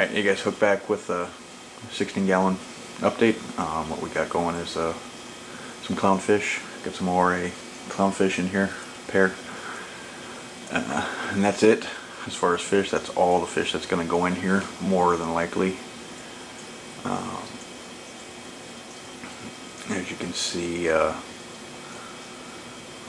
Alright, you guys hooked back with a 16-gallon update. What we got going is some clownfish. Got some ORA clownfish in here, pair. And that's it. As far as fish, that's all the fish that's going to go in here, more than likely. As you can see,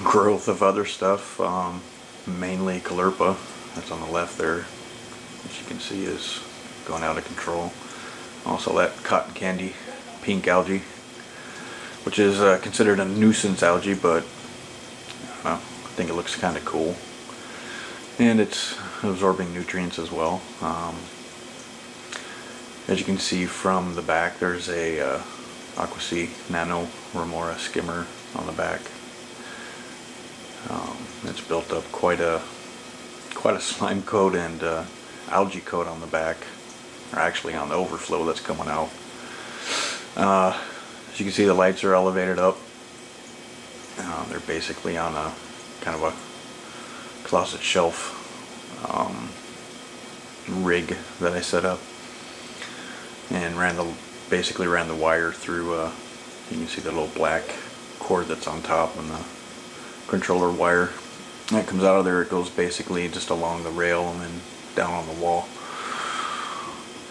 growth of other stuff, mainly caulerpa. That's on the left there. As you can see, is going out of control. Also that cotton candy pink algae, which is considered a nuisance algae, but I think it looks kind of cool. And it's absorbing nutrients as well. As you can see from the back, there's a Nano skimmer on the back. It's built up quite a slime coat and algae coat on the back, or actually on the overflow that's coming out. As you can see, the lights are elevated up. They're basically on a kind of a closet shelf rig that I set up, and basically ran the wire through. You can see the little black cord that's on top and the controller wire that comes out of there. It goes basically just along the rail and then down on the wall,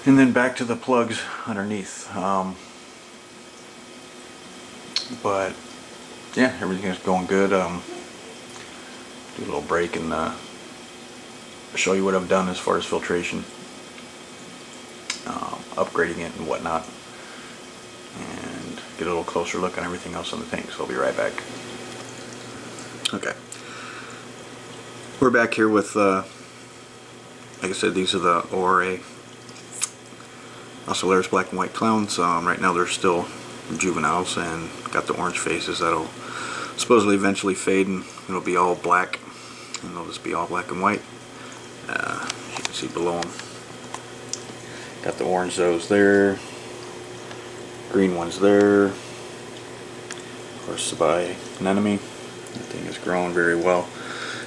and then back to the plugs underneath. But yeah, everything is going good. Do a little break and show you what I've done as far as filtration, upgrading it and whatnot, and get a little closer look on everything else in the tank. So I'll be right back. Okay, we're back here with like I said, these are the ORA Ocellaris black and white clowns. Right now they're still juveniles and got the orange faces. That'll supposedly eventually fade and it'll be all black, and they'll just be all black and white. You can see below them, got the orange those there, green ones there. Of course, Sabai anemone. That thing has grown very well.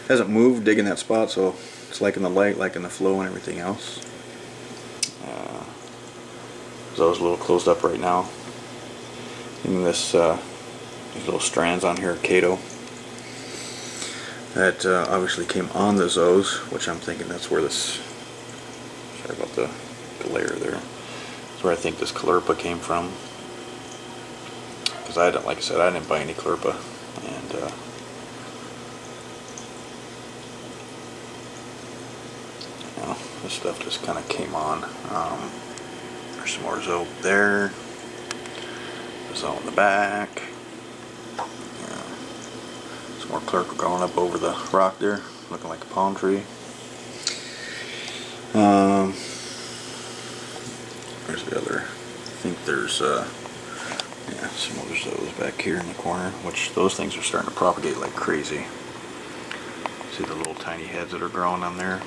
Hasn't moved, digging that spot, so it's liking the light, liking the flow and everything else. Those a little closed up right now. And this these little strands on here, Kato, that obviously came on the zoes, which I'm thinking that's where this, sorry about the glare there, that's where I think this caulerpa came from. Because like I said, I didn't buy any caulerpa, and you know, this stuff just kind of came on. There's some more zoe there. Zoe in the back. Yeah. Some more clerk growing up over the rock there, looking like a palm tree. Where's the other? I think there's yeah, some other zoes back here in the corner, which those things are starting to propagate like crazy. See the little tiny heads that are growing on there.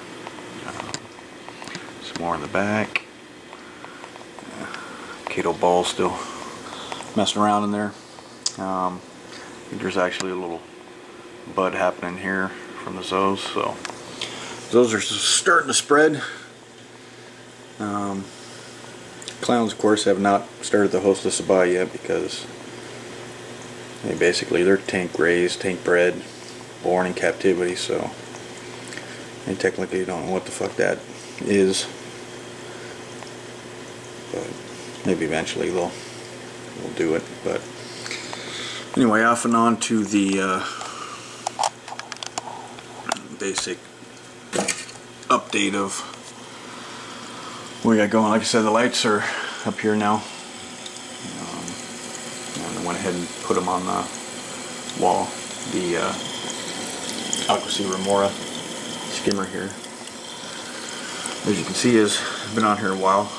Some more in the back. Kato ball still messing around in there. I think there's actually a little bud happening here from the zoes, so those are starting to spread. Clowns, of course, have not started the hostless Sabai yet, because they're tank raised, tank bred, born in captivity, so they technically don't know what the fuck that is. But maybe eventually we'll do it. But anyway, off and on to the basic update of what we got going. Like I said, the lights are up here now, and I went ahead and put them on the wall. The Remora skimmer here, as you can see, has been on here a while.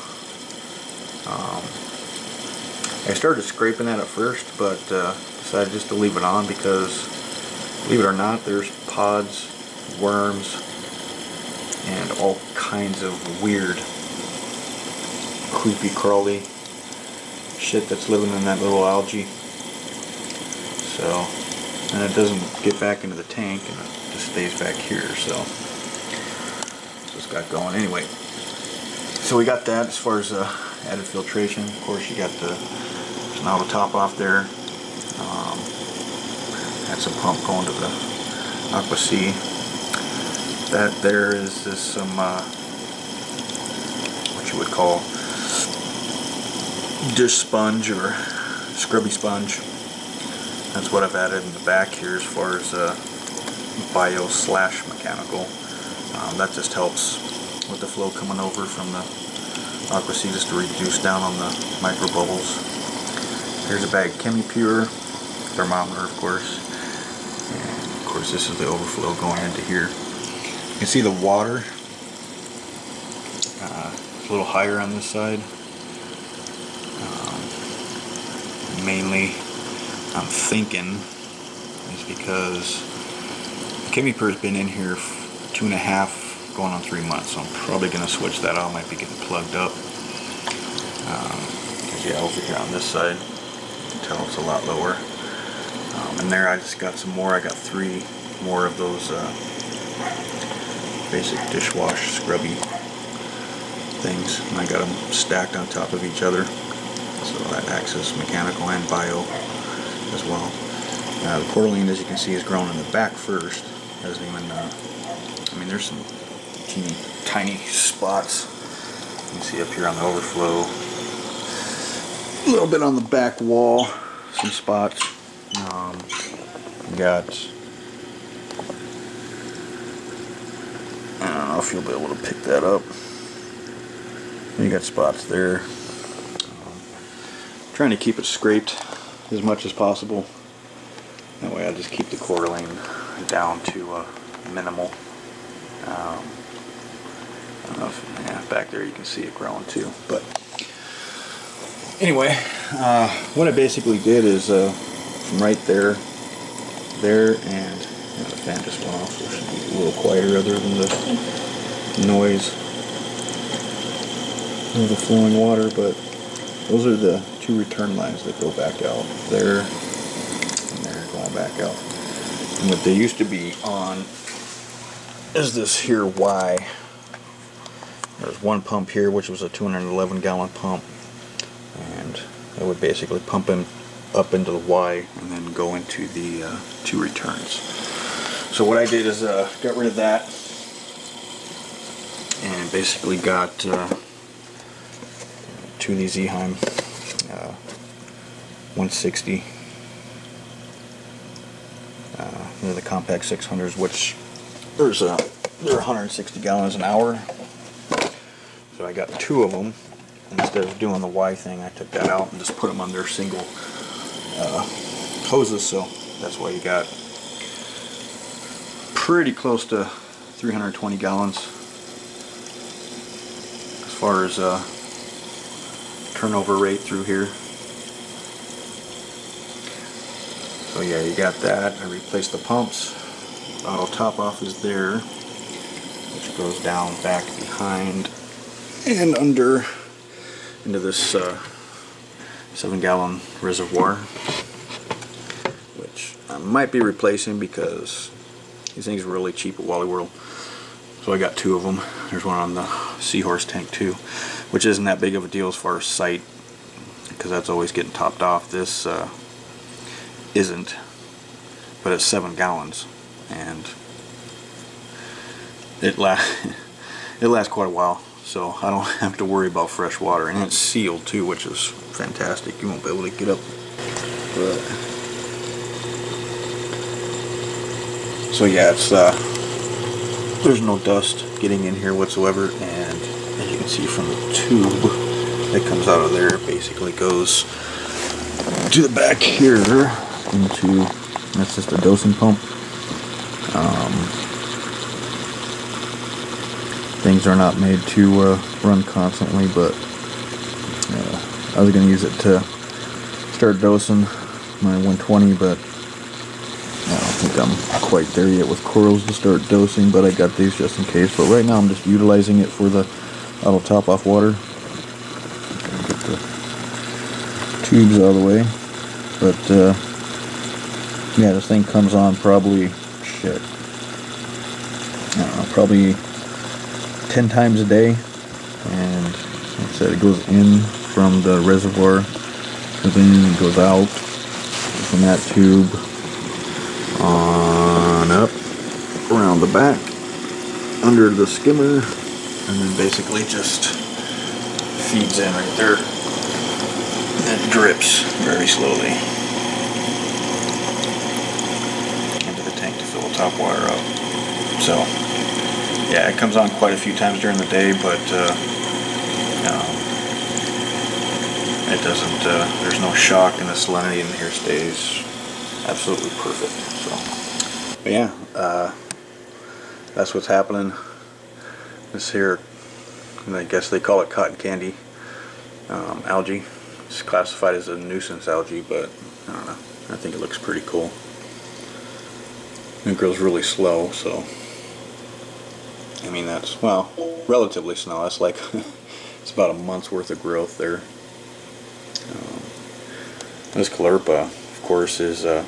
I started scraping that at first, but decided just to leave it on because, believe it or not, there's pods, worms, and all kinds of weird, creepy, crawly shit that's living in that little algae. So, and it doesn't get back into the tank, and it just stays back here. So, just got going. Anyway, so we got that as far as added filtration. Of course, you got the auto top off there. That's a pump going to the Aqua C. That there is this some what you would call dish sponge or scrubby sponge. That's what I've added in the back here as far as bio/mechanical. That just helps with the flow coming over from the Aqua C, just to reduce down on the micro bubbles. Here's a bag of ChemiPure thermometer, of course, and of course this is the overflow going into here. You can see the water it's a little higher on this side. Mainly, I'm thinking is because ChemiPure has been in here 2.5 going on 3 months, so I'm probably going to switch that out. Might be getting plugged up. Yeah, over here on this side, you can tell it's a lot lower. And there I just got some more. I got 3 more of those basic dishwash scrubby things, and I got them stacked on top of each other, so that acts as mechanical and bio as well. The coralline, as you can see, is grown in the back first. Doesn't even I mean, there's some teeny tiny spots you can see up here on the overflow, a little bit on the back wall, some spots. Got, I don't know if you'll be able to pick that up. You got spots there. Trying to keep it scraped as much as possible. That way I just keep the coralline down to minimal. I don't know if, yeah, back there you can see it growing too. But anyway, what I basically did is from right there, and the fan just went off, so it should be a little quieter other than the noise of the flowing water. But those are the 2 return lines that go back out there and there, going back out. And what they used to be on is this here Y. There's one pump here, which was a 211 gallon pump, and it would basically pump him up into the Y and then go into the 2 returns. So what I did is got rid of that and basically got 2 of these Eheim 160. They're the compact 600s, which they're 160 gallons an hour. So I got 2 of them. Instead of doing the Y thing, I took that out and just put them on their single hoses. So that's why you got pretty close to 320 gallons as far as turnover rate through here. So yeah, you got that. I replaced the pumps. Auto top off is there, which goes down back behind and under into this 7-gallon reservoir, which I might be replacing because these things are really cheap at Wally World. So I got 2 of them. There's one on the Seahorse tank too, which isn't that big of a deal as far as sight, because that's always getting topped off. This isn't, but it's 7 gallons, and it lasts quite a while. So I don't have to worry about fresh water, and it's sealed too, which is fantastic. You won't be able to get up. But so yeah, it's there's no dust getting in here whatsoever, and as you can see from the tube that comes out of there, it basically goes to the back here into, that's just a dosing pump. Things are not made to run constantly, but I was going to use it to start dosing my 120, but I don't think I'm quite there yet with corals to start dosing, but I got these just in case. But right now I'm just utilizing it for the auto top off water. Get the tubes out of the way. But yeah, this thing comes on probably, I don't know, probably 10 times a day, and So it goes in from the reservoir, and then it goes out from that tube on up around the back under the skimmer, and then basically just feeds in right there. And it drips very slowly into the tank to fill the top water up. So yeah, it comes on quite a few times during the day, but it doesn't, there's no shock, and the salinity in here stays absolutely perfect. So, but yeah, that's what's happening. This here, I guess they call it cotton candy algae. It's classified as a nuisance algae, but I don't know. I think it looks pretty cool. It grows really slow, so I mean that's, well, relatively slow. That's like it's about a month's worth of growth there. This caulerpa, of course, is yeah,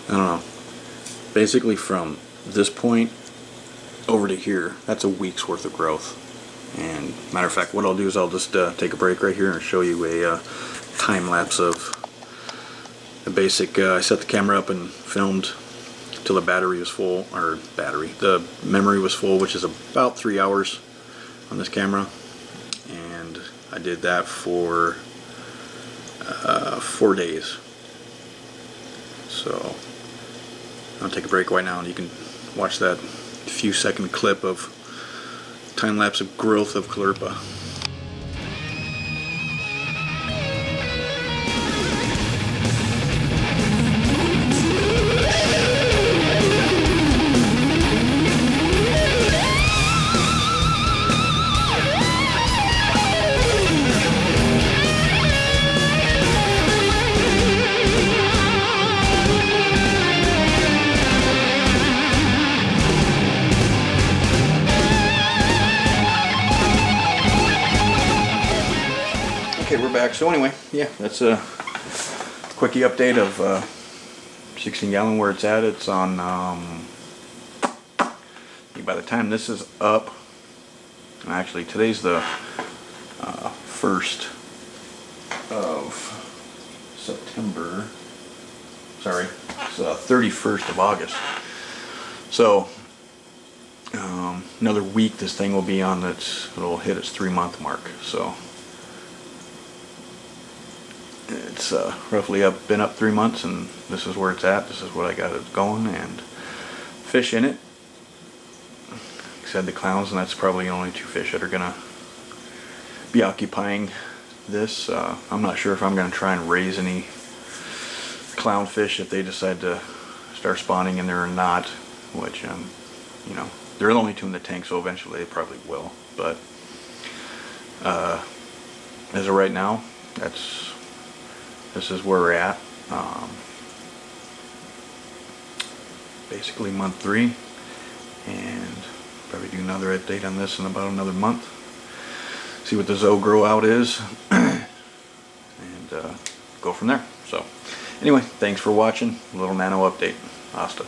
I don't know. Basically, from this point over to here, that's a week's worth of growth. And matter of fact, what I'll do is I'll just take a break right here and show you a time lapse of the basic. I set the camera up and filmed till the battery was full, or the memory was full, which is about 3 hours on this camera, and I did that for 4 days. So I'll take a break right now, and you can watch that few second clip of time lapse of growth of caulerpa. Okay, we're back. So anyway, yeah, that's a quickie update of 16 gallon where it's at. It's on, by the time this is up, actually today's the 1st of September, sorry, it's 31st of August. So another week this thing will be on it'll hit its 3-month mark. So it's roughly been up 3 months, and this is where it's at. This is what I got it going, and fish in it. Like I said, the clowns, and that's probably the only 2 fish that are gonna be occupying this. I'm not sure if I'm gonna try and raise any clownfish if they decide to start spawning in there or not, which you know, they're the only 2 in the tank, so eventually they probably will. But as of right now, this is where we're at. Basically month 3, and probably do another update on this in about another month. See what the Zoe grow out is, and go from there. So anyway, thanks for watching. A little Nano update. Hasta.